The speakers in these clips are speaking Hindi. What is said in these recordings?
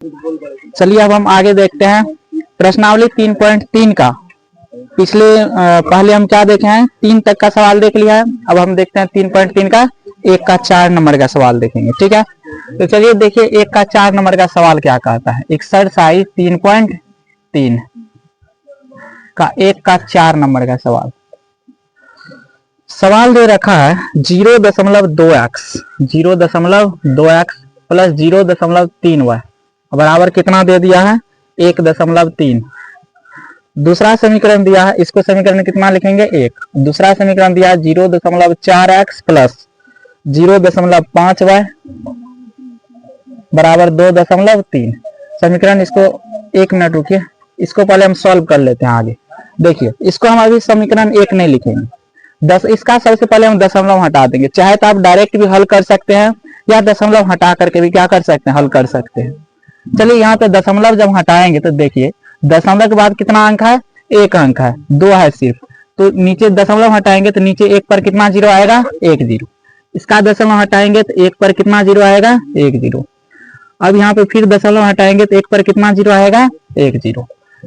चलिए अब हम आगे देखते हैं प्रश्नावली 3.3 का। पहले हम क्या देखे हैं, 3 तक का सवाल देख लिया है। अब हम देखते हैं 3.3 का 1 का 4 नंबर का सवाल देखेंगे। ठीक है, तो चलिए देखिए 1 का 4 नंबर का सवाल क्या कहता है। एक्सरसाइज 3.3 का 1 का 4 नंबर का सवाल दे रखा है 0.2x प्लस 0.3y बराबर कितना दे दिया है 1.3। दूसरा समीकरण दिया है, इसको समीकरण कितना लिखेंगे 1। दूसरा समीकरण दिया है 0.4x प्लस 0.5y बराबर 2.3 समीकरण। इसको 1 मिनट रुकिए, इसको पहले हम सॉल्व कर लेते हैं। आगे देखिए, इसको हम अभी समीकरण 1 नहीं लिखेंगे, इसका सबसे पहले हम दशमलव हटा देंगे। चाहे तो आप डायरेक्ट भी हल कर सकते हैं या दशमलव हटा करके भी क्या कर सकते हैं, हल कर सकते हैं। चलिए यहाँ पे दशमलव जब हटाएंगे तो देखिए दशमलव के बाद कितना अंक है, 1 अंक है, 2 है सिर्फ। तो नीचे दशमलव हटाएंगे तो नीचे 1 पर कितना जीरो आएगा, 1 जीरो। इसका दशमलव हटाएंगे तो 1 पर कितना जीरो आएगा, 1 जीरो। अब यहाँ पे फिर दशमलव हटाएंगे तो 1 पर कितना जीरो आएगा, 1 जीरो।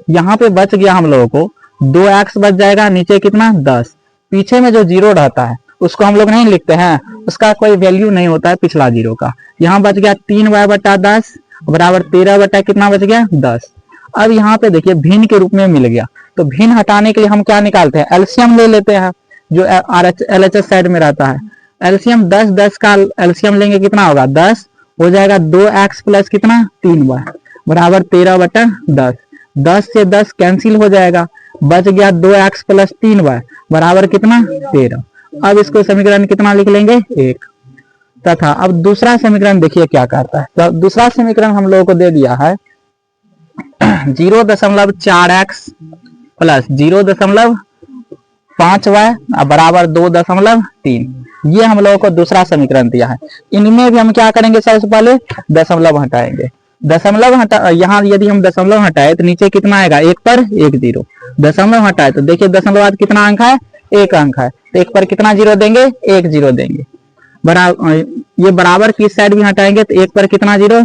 यहाँ पे बच गया हम लोगों को 2x बच जाएगा, नीचे कितना 10। पीछे में जो जीरो रहता है उसको हम लोग नहीं लिखते हैं, उसका कोई वैल्यू नहीं होता है पिछला जीरो का। यहाँ बच गया 3y बटा 10 बराबर 13 बटा कितना बच गया 10। अब यहाँ पे देखिए भिन्न के रूप में मिल गया, तो भिन्न हटाने के लिए हम क्या निकालते हैं, एलसीएम ले लेते हैं जो एलएचएस साइड में रहता है। एलसीएम 10 का एलसीएम लेंगे कितना होगा 10 हो जाएगा 2x प्लस कितना 3y बराबर 13 बटा 10। 10 से 10 कैंसिल हो जाएगा, बच गया 2x प्लस 3y बराबर कितना 13। अब इसको समीकरण कितना लिख लेंगे 1 तथा अब दूसरा समीकरण देखिए क्या करता है। तो दूसरा समीकरण हम लोगों को दे दिया है 0.4x प्लस 0.5y बराबर 2.3। ये हम लोगों को दूसरा समीकरण दिया है। इनमें भी हम क्या करेंगे, सबसे पहले दशमलव हटाएंगे। दशमलव हटा, यहाँ यदि हम दशमलव हटाए तो नीचे कितना आएगा 1 पर 1 जीरो। दशमलव हटाए तो देखिए दशमलव बाद कितना अंक है, 1 अंक है, तो 1 पर कितना जीरो देंगे, 1 जीरो देंगे। बराबर ये बराबर की साइड भी हटाएंगे तो 1 पर कितना जीरो,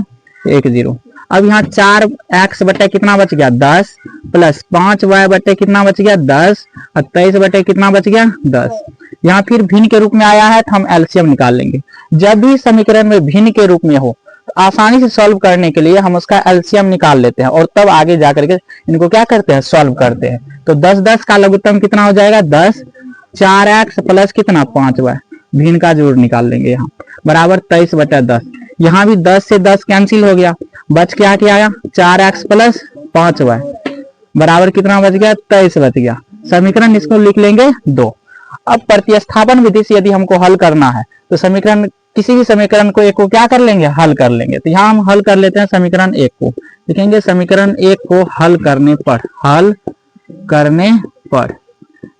1 जीरो। अब यहाँ 4x बटे कितना बच गया 10 प्लस 5y बटे कितना बच गया 10 और 23 बटे कितना बच गया 10। यहाँ फिर भिन्न के रूप में आया है तो हम एलसीएम निकाल लेंगे। जब भी समीकरण में भिन्न के रूप में हो तो आसानी से सॉल्व करने के लिए हम उसका एलसीएम निकाल लेते हैं और तब आगे जाकर के इनको क्या करते हैं, सॉल्व करते हैं। तो 10 का लघुत्तम कितना हो जाएगा 10, 4x प्लस कितना 5y, भिन्न का जोड़ निकाल लेंगे यहाँ बराबर 23 बटा 10। यहाँ भी 10 से 10 कैंसिल हो गया, बच क्या आया 4x प्लस 5y बराबर कितना बच गया 23 बच गया। समीकरण इसको लिख लेंगे 2। अब प्रतिस्थापन विधि से यदि हमको हल करना है तो समीकरण किसी भी समीकरण को एक को क्या कर लेंगे, हल कर लेंगे। तो यहाँ हम हल कर लेते हैं समीकरण 1 को। लिखेंगे समीकरण 1 को हल करने पर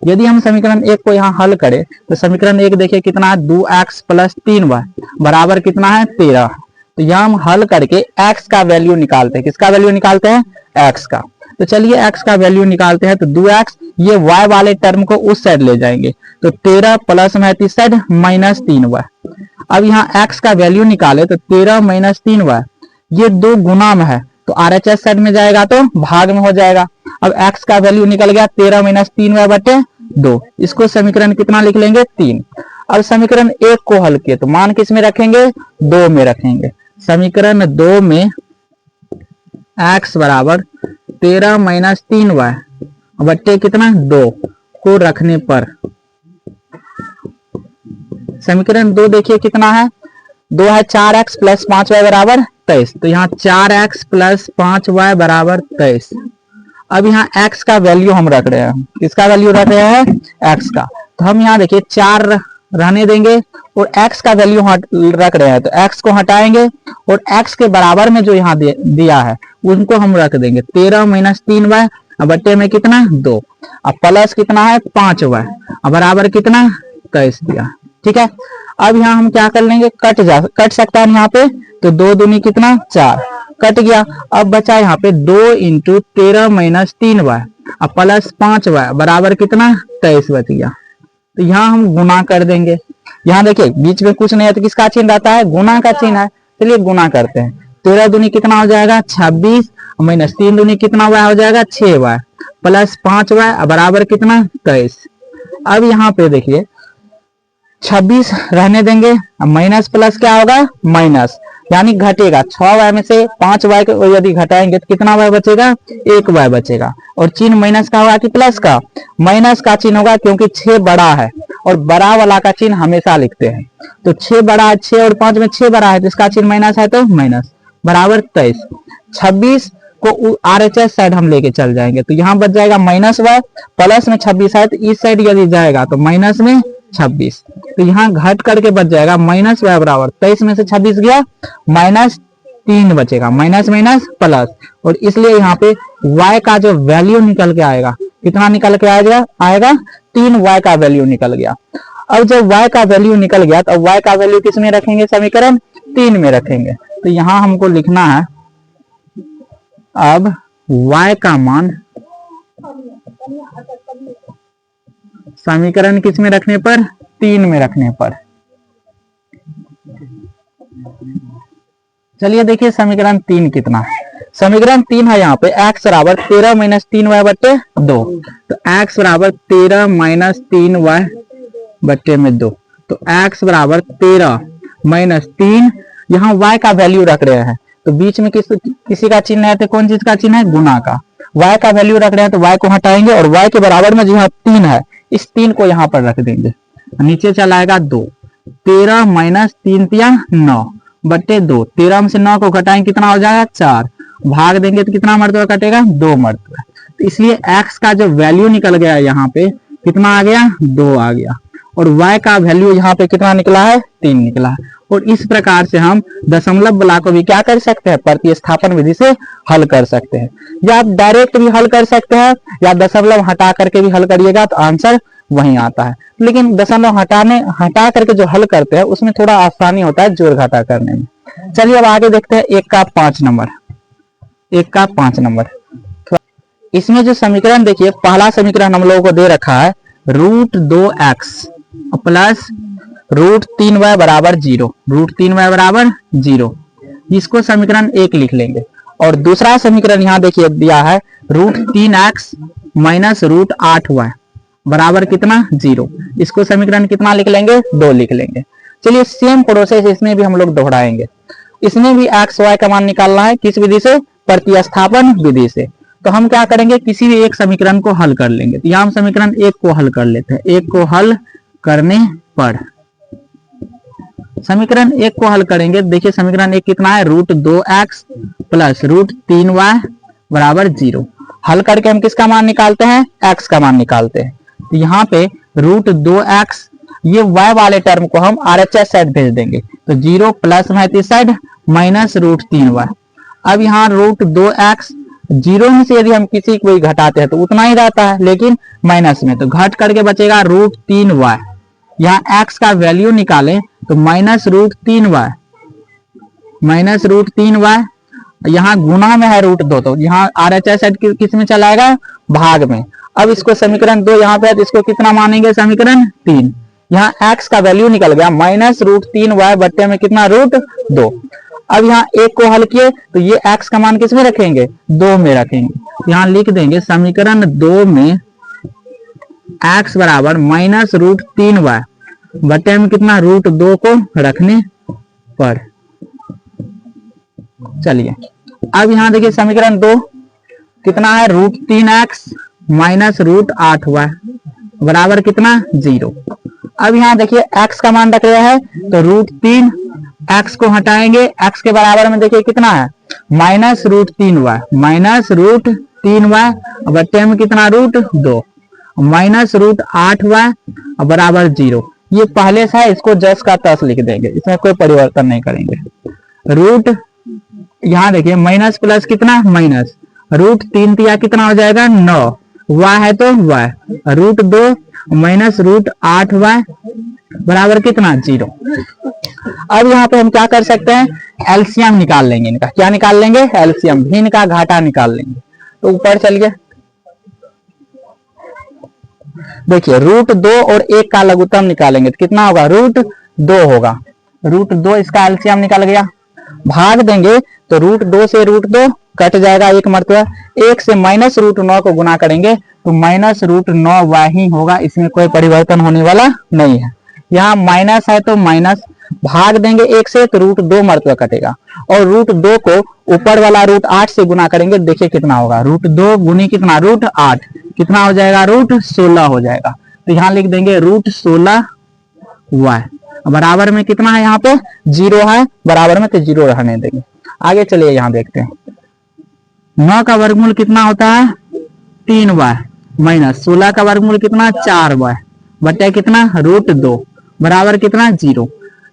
यदि हम समीकरण 1 को यहाँ हल करें तो समीकरण 1 देखिए कितना है 2x प्लस 3y बराबर कितना है 13। तो यहाँ हम हल करके x का वैल्यू निकालते हैं। किसका वैल्यू निकालते हैं, x का। तो चलिए x का वैल्यू निकालते हैं। तो 2x ये y वाले टर्म को उस साइड ले जाएंगे तो 13 प्लस में इस साइड माइनस 3y। अब यहाँ x का वैल्यू निकाले तो 13 माइनस 3y ये 2 गुना में है तो RHS साइड में जाएगा तो भाग में हो जाएगा। अब x का वैल्यू निकल गया 13 माइनस 3y बटे 2। इसको समीकरण कितना लिख लेंगे 3। अब समीकरण 1 को हल किए तो मान किस में रखेंगे 2 में रखेंगे। समीकरण 2 में x बराबर 13 माइनस 3y बटे कितना 2 को रखने पर समीकरण 2 देखिए कितना है 2 है 4x प्लस 5y बराबर 23। तो यहाँ 4x प्लस 5y बराबर 23। अब यहाँ x का वैल्यू हम रख रहे हैं। किसका वैल्यू रख रहे हैं, x का। तो हम यहाँ देखिए 4 रहने देंगे और x का वैल्यू रख रहे हैं तो x को हटाएंगे और x के बराबर में जो यहाँ दिया है उनको हम रख देंगे 13 माइनस 3y बटे में कितना 2 अब प्लस कितना है 5y बराबर कितना 23 दिया। ठीक है, अब यहाँ हम क्या कर लेंगे, कट सकता है यहाँ पे तो 2 दूनी कितना 4 कट गया। अब बचा यहाँ पे 2 इंटू 13 माइनस 3y अब प्लस 5y बराबर कितना 23 बच गया। तो यहाँ हम गुना कर देंगे। यहाँ देखिए बीच में कुछ नहीं है तो किसका चिन्ह रहता है, गुना का चिन्ह है। चलिए गुना करते हैं। 13 दूनी कितना हो जाएगा 26 माइनस 3 दूनी कितना y हो जाएगा 6y प्लस 5y बराबर कितना 23। अब यहाँ पे देखिए 26 रहने देंगे, माइनस प्लस क्या होगा माइनस, यानी घटेगा 6y में से 5y को यदि घटाएंगे तो कितना y बचेगा 1y बचेगा। और चिन्ह माइनस का होगा कि प्लस का, माइनस का चिन्ह होगा क्योंकि 6 बड़ा है और बड़ा वाला का चिन्ह हमेशा लिखते हैं। तो 6 बड़ा है, 6 और 5 में 6 बड़ा है तो इसका चिन्ह माइनस है तो माइनस बराबर 23। 26 को RHS साइड हम लेके चल जाएंगे तो यहाँ बच जाएगा माइनस y, प्लस में 26 है तो इस साइड यदि जाएगा तो माइनस में 26, तो यहाँ घट करके बच जाएगा माइनस y बराबर 23 में से 26 गया माइनस 3 बचेगा, माइनस माइनस प्लस, और इसलिए यहाँ पे y का जो वैल्यू निकल के आएगा कितना निकल के आएगा 3y का वैल्यू निकल गया। अब जब y का वैल्यू निकल गया तो y का वैल्यू किस में रखेंगे, समीकरण 3 में रखेंगे। तो यहाँ हमको लिखना है अब y का मान समीकरण किस में रखने पर 3 में रखने पर। चलिए देखिए समीकरण 3 कितना है। समीकरण 3 है यहाँ पे x बराबर 13 माइनस 3y बट्टे 2, तो x बराबर 13 माइनस 3y बट्टे में 2, तो x बराबर 13 माइनस 3, यहाँ y का वैल्यू रख रहे हैं तो बीच में किसी का चिन्ह है तो कौन चीज का चिन्ह है, गुना का। y का वैल्यू रख रहे हैं तो y को हटाएंगे और y के बराबर में जो यहाँ 3 है इस 3 को यहाँ पर रख देंगे, नीचे चला आएगा 2, 13 माइनस 3 तिया 9 बट्टे 2, 13 में से 9 को घटाएंगे कितना हो जाएगा 4, भाग देंगे तो कितना मरतबा कटेगा 2 मरतबा। तो इसलिए x का जो वैल्यू निकल गया यहाँ पे कितना आ गया 2 आ गया, और y का वैल्यू यहाँ पे कितना निकला है 3 निकला है। और इस प्रकार से हम दशमलव बला को भी क्या कर सकते हैं, प्रतिस्थापन विधि से हल कर सकते हैं, या आप डायरेक्ट भी हल कर सकते हैं या दशमलव हटा करके भी हल करिएगा तो आंसर वही आता है। लेकिन दशमलव हटा करके जो हल करते हैं उसमें थोड़ा आसानी होता है जोड़ घटा करने में। चलिए अब आगे देखते हैं 1 का 5 नंबर। इसमें जो समीकरण देखिए, पहला समीकरण हम लोगों को दे रखा है √2x प्लस √3y बराबर 0, जिसको समीकरण 1 लिख लेंगे। और दूसरा समीकरण यहाँ देखिए दिया है √3x माइनस √8y बराबर कितना 0, इसको समीकरण कितना लिख लेंगे 2 लिख लेंगे। चलिए सेम प्रोसेस इसमें भी हम लोग दोहराएंगे। इसमें भी x y का मान निकालना है, किस विधि से, प्रतिस्थापन विधि से। तो हम क्या करेंगे, किसी भी एक समीकरण को हल कर लेंगे। तो यहाँ हम समीकरण 1 को हल कर लेते हैं। 1 को हल करने पर समीकरण 1 को हल करेंगे, देखिए समीकरण 1 कितना है √2x प्लस √3y बराबर 0। हल करके हम किसका मान निकालते हैं, x का मान निकालते हैं। तो यहाँ पे √2x, ये y वाले टर्म को हम RHS साइड भेज देंगे तो 0 प्लस में इस साइड माइनस √3y। अब यहाँ √2x 0 में से यदि हम किसी को भी घटाते हैं तो उतना ही रहता है, लेकिन माइनस में तो घट करके बचेगा √3y। यहाँ x का वैल्यू निकालें तो माइनस √3y, यहाँ गुना में है √2 तो यहाँ RHS साइड किस में चलाएगा, भाग में। अब इसको समीकरण 2 यहाँ पे है तो इसको कितना मानेंगे, समीकरण 3। यहाँ x का वैल्यू निकल गया माइनस √3y बट्टे में कितना √2। अब यहाँ 1 को हल किए तो ये x का मान किस में रखेंगे, 2 में रखेंगे। यहाँ लिख देंगे समीकरण 2 में x बराबर माइनस √3y बटे में कितना √2 को रखने पर। चलिए अब यहाँ देखिए समीकरण 2 कितना है √3x माइनस √8y बराबर कितना 0। अब यहाँ देखिए x का मान रख रहा है तो √3, x को हटाएंगे, x के बराबर में देखिए कितना है माइनस √3y बटे में कितना √2 माइनस √8y बराबर 0। ये पहले से है, इसको जस का तस लिख देंगे, इसमें कोई परिवर्तन नहीं करेंगे। रूट यहाँ देखिए माइनस प्लस कितना माइनस, √3 तिया कितना हो जाएगा 9, y है तो y, √2 माइनस √8y बराबर कितना 0। अब यहाँ पे हम क्या कर सकते हैं, एलसीएम निकाल लेंगे इनका। क्या निकाल लेंगे, एलसीएम, भिन्न का घाटा निकाल लेंगे। तो ऊपर चलिए देखिए √2 और 1 का लघुत्तम निकालेंगे तो कितना होगा √2 होगा, √2 इसका एलसीएम निकल गया। भाग देंगे तो √2 से √2 कट जाएगा एक मरतबा, 1 से -√9 को गुना करेंगे तो -√9y ही होगा, इसमें कोई परिवर्तन होने वाला नहीं है। यहाँ माइनस है तो माइनस, भाग देंगे 1 से तो √2 मरतबा कटेगा, और √2 को ऊपर वाला √8 से गुना करेंगे, देखिए कितना होगा, √2 गुनी कितना √8, कितना हो जाएगा √16 हो जाएगा। तो यहाँ लिख देंगे √16y बराबर में कितना है, यहाँ पे 0 है, बराबर में तो 0 रहने देंगे। आगे चलिए यहाँ देखते हैं, 9 का वर्गमूल कितना होता है 3y माइनस 16 का वर्गमूल कितना 4y बटे कितना √2 बराबर कितना 0।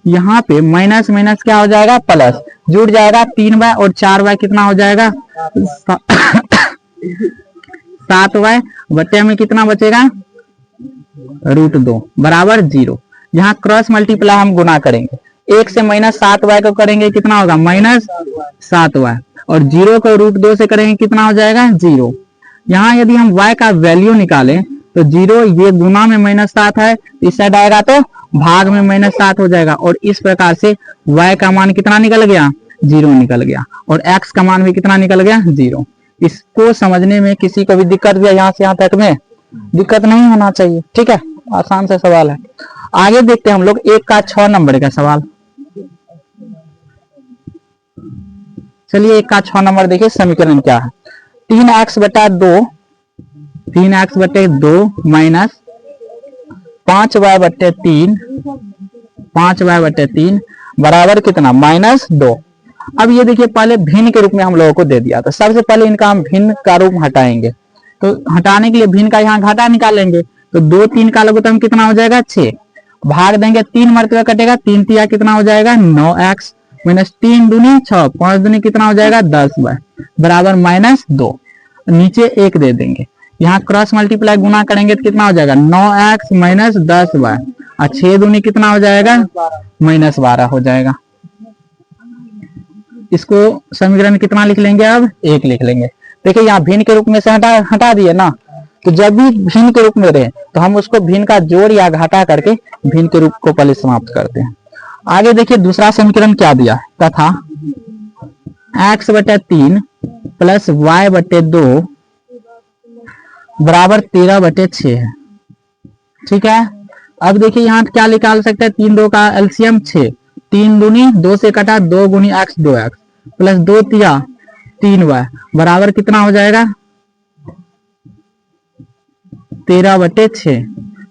यहाँ पे माइनस माइनस क्या हो जाएगा प्लस, जुड़ जाएगा 3y और 4y कितना हो जाएगा 7y बटे में कितना बचेगा √2 बराबर 0। यहाँ क्रॉस मल्टीप्लाई हम गुना करेंगे, 1 से -7y को करेंगे कितना होगा -7y, और 0 को √2 से करेंगे कितना हो जाएगा 0। यहाँ यदि हम y का वैल्यू निकालें तो 0 ये गुना में -7 है, इस साइड आएगा तो भाग में -7 हो जाएगा, और इस प्रकार से y का मान कितना निकल गया 0 निकल गया, और x का मान भी कितना निकल गया 0। इसको समझने में किसी को भी दिक्कत भी है, यहाँ से यहाँ तक में दिक्कत नहीं होना चाहिए, ठीक है, आसान सा सवाल है। आगे देखते हैं हम लोग 1 का 6 नंबर का सवाल। चलिए 1 का 6 नंबर देखिए, समीकरण क्या है, 3x बटा 2 माइनस 5y बटे 3 बराबर कितना -2। अब ये देखिए पहले भिन्न के रूप में हम लोगों को दे दिया, तो सबसे पहले इनका हम भिन्न का रूप हटाएंगे, तो हटाने के लिए भिन्न का यहाँ घाटा निकालेंगे, तो 2 3 का लघुत्तम कितना हो जाएगा 6, भाग देंगे 3 मरतबा कटेगा, 3 तिया कितना हो जाएगा 9x माइनस 3 दूनी 6, 5 दूनी कितना हो जाएगा 10y बराबर -2। नीचे 1 दे देंगे, यहाँ क्रॉस मल्टीप्लाई गुना करेंगे तो कितना हो जाएगा 9x माइनस 10y, और 6 दूनी कितना हो जाएगा -12 हो जाएगा। इसको समीकरण कितना लिख लेंगे, अब 1 लिख लेंगे। देखिए यहाँ भिन्न के रूप में से हटा दिए ना, तो जब भी भिन्न के रूप में रहे तो हम उसको भिन्न का जोड़ या घाटा करके भिन्न के रूप को पहले समाप्त करते हैं। आगे देखिए दूसरा समीकरण क्या दिया है, तथा x बटे 3 प्लस y बटे 2 बराबर 13 बटे 6 है, ठीक है। अब देखिए यहाँ क्या निकाल सकते हैं, 3 2 का एलसीएम 6, 3 दूनी 2 से कटा 2 गुनी x 2x प्लस 2 तिया 3y बराबर कितना हो जाएगा 13 बटे 6,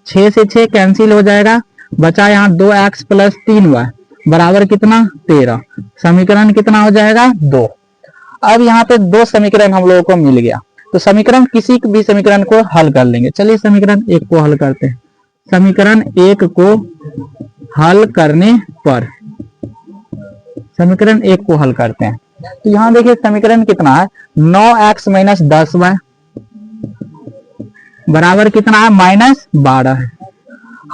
6 से 6 कैंसिल हो जाएगा, बचा यहाँ 2x प्लस 3y बराबर कितना 13, समीकरण कितना हो जाएगा 2। अब यहाँ पे 2 समीकरण हम लोगों को मिल गया, तो समीकरण किसी भी समीकरण को हल कर लेंगे। चलिए समीकरण 1 को हल करते हैं। समीकरण 1 को हल करने पर समीकरण 1 को हल करते हैं, तो यहाँ देखिए समीकरण कितना है 9x माइनस 10y बराबर कितना है -12 है।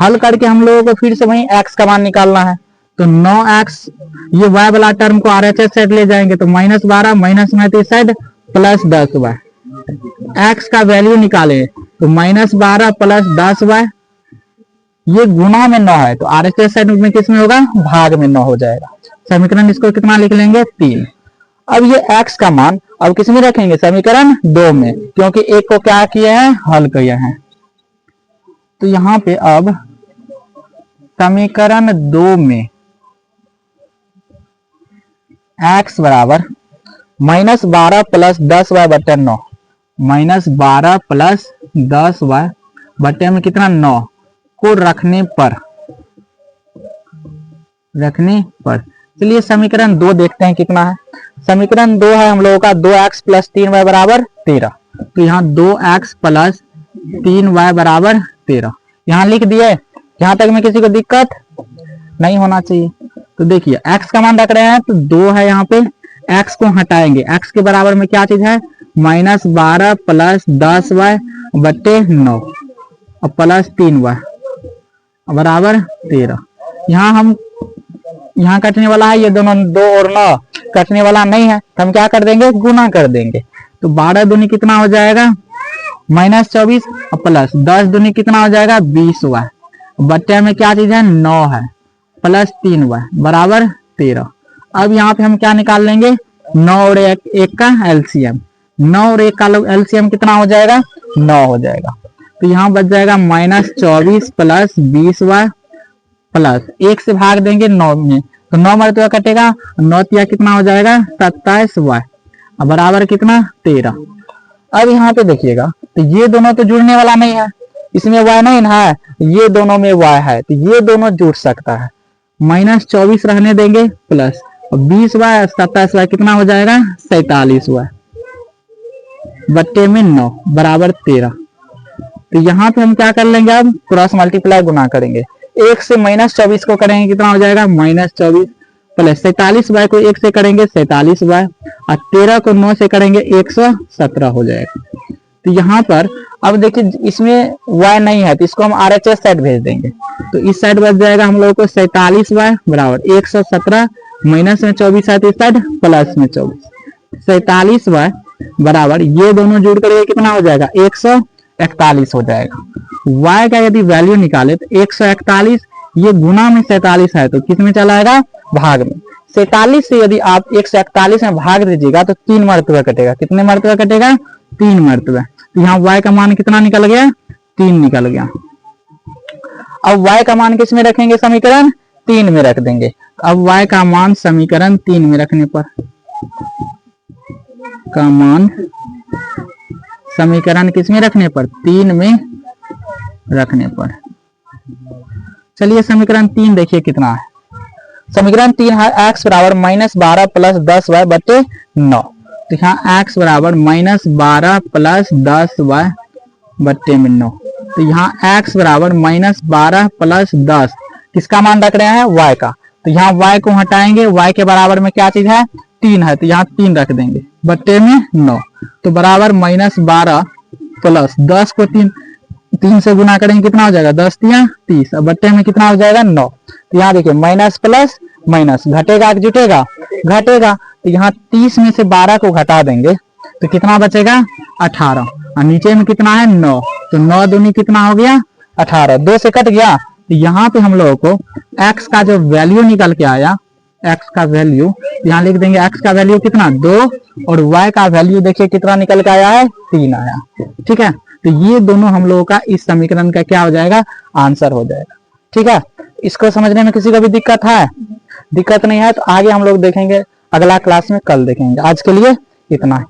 हल करके हम लोगों को फिर से वही x का मान निकालना है, तो 9x ये y वाला टर्म को RHS साइड ले जाएंगे तो -12 माइनस में इस साइड प्लस 10y, x का वैल्यू निकाले तो -12 प्लस 10y, ये गुना में 9 है तो RHS साइड में किस में होगा भाग में 9 हो जाएगा। समीकरण इसको कितना लिख लेंगे 3। अब ये x का मान अब किस में रखेंगे समीकरण 2 में, क्योंकि 1 को क्या किया है हल किया है। तो यहाँ पे अब समीकरण 2 में x बराबर -12 प्लस 10y बटे 9, -12 प्लस 10y बटे में कितना 9 को रखने पर चलिए समीकरण 2 देखते हैं कितना है। समीकरण 2 है हम लोगों का 2x प्लस 3y बराबर 13, तो यहाँ 2x प्लस 3y बराबर 13 यहाँ लिख दिए। यहाँ तक में किसी को दिक्कत नहीं होना चाहिए। तो देखिए x का मान रख रहे हैं तो 2 है, यहाँ पे x को हटाएंगे, x के बराबर में क्या चीज है -12 प्लस 10y बटे 9 और प्लस 3y बराबर 13। यहाँ कटने वाला है, ये दोनों 2 और 9 कटने वाला नहीं है, तो हम क्या कर देंगे गुना कर देंगे। तो 12 दूनी कितना हो जाएगा -24 और प्लस 10 दूनी कितना हो जाएगा 20y बटे में क्या चीज है 9 है प्लस 3y बराबर 13। अब यहाँ पे हम क्या निकाल लेंगे, 9 और 1 का एलसीएम। 9 और 1 का एलसीएम कितना हो जाएगा, 9 हो जाएगा। तो यहाँ बच जाएगा -24 प्लस 20y प्लस 1 से भाग देंगे 9 में, तो 9 मरतबा कटेगा, 9 तिया कितना हो जाएगा 27y बराबर कितना 13। अब यहाँ पे देखिएगा, तो ये दोनों तो जुड़ने वाला नहीं है, इसमें y नहीं है, ये दोनों में y है, तो ये दोनों जुड़ सकता है। -24 रहने देंगे प्लस 20y 27y कितना हो जाएगा 47y बट्टे में 9 बराबर 13। तो यहाँ पे हम क्या कर लेंगे, अब क्रॉस मल्टीप्लाई गुना करेंगे। 1 से -24 को करेंगे कितना हो जाएगा -24 प्लस 47y को 1 से करेंगे 47y और 13 को 9 से करेंगे 117 हो जाएगा। तो यहाँ पर अब देखिए इसमें y नहीं है, तो इसको हम RHS साइड भेज देंगे, तो इस साइड बच जाएगा हम लोगों को 47y बराबर 117 माइनस में 24 है तो इस साइड प्लस में 24 47y बराबर ये दोनों जोड़ करके कितना हो जाएगा 141 हो जाएगा। y का यदि वैल्यू निकाले तो 141 ये गुना में 47 है तो किस में चला आएगा भाग में। 47 से यदि आप 141 में भाग दीजिएगा तो 3 मरतबा कटेगा। कितने मरतबा कटेगा 3 मरतबा। तो यहाँ y का मान कितना निकल गया 3 निकल गया। अब y का मान किस में रखेंगे समीकरण 3 में रख देंगे। अब y का मान समीकरण 3 में रखने पर का मान समीकरण किस में रखने पर 3 में रखने पर। चलिए समीकरण 3 देखिए कितना है। समीकरण 3 है x बराबर -12 प्लस 10y बटे 9। तो यहाँ x बराबर -12 प्लस 10y बटे में 9। तो यहाँ x बराबर -12 प्लस 10 किसका मान रख रहे हैं y का। तो यहाँ y को हटाएंगे, y के बराबर में क्या चीज है 3 है, तो यहाँ 3 रख देंगे बट्टे में 9। तो बराबर -12 प्लस 10 को 3 से गुना करेंगे कितना हो जाएगा 10 तिया 30 और बट्टे में कितना हो जाएगा 9। तो यहाँ देखिए माइनस प्लस माइनस घटेगा जुटेगा घटेगा। तो यहाँ 30 में से 12 को घटा देंगे तो कितना बचेगा 18 और नीचे में कितना है 9। तो 9 दूनी कितना हो गया 18, 2 से कट गया। तो यहाँ पे हम लोगों को x का जो वैल्यू निकल के आया x का वैल्यू यहाँ लिख देंगे। x का वैल्यू कितना 2 और y का वैल्यू देखिए कितना निकल के आया है 3 आया। ठीक है, तो ये दोनों हम लोगों का इस समीकरण का क्या हो जाएगा आंसर हो जाएगा। ठीक है, इसको समझने में किसी को भी दिक्कत है? दिक्कत नहीं है तो आगे हम लोग देखेंगे अगला क्लास में, कल देखेंगे। आज के लिए इतना है।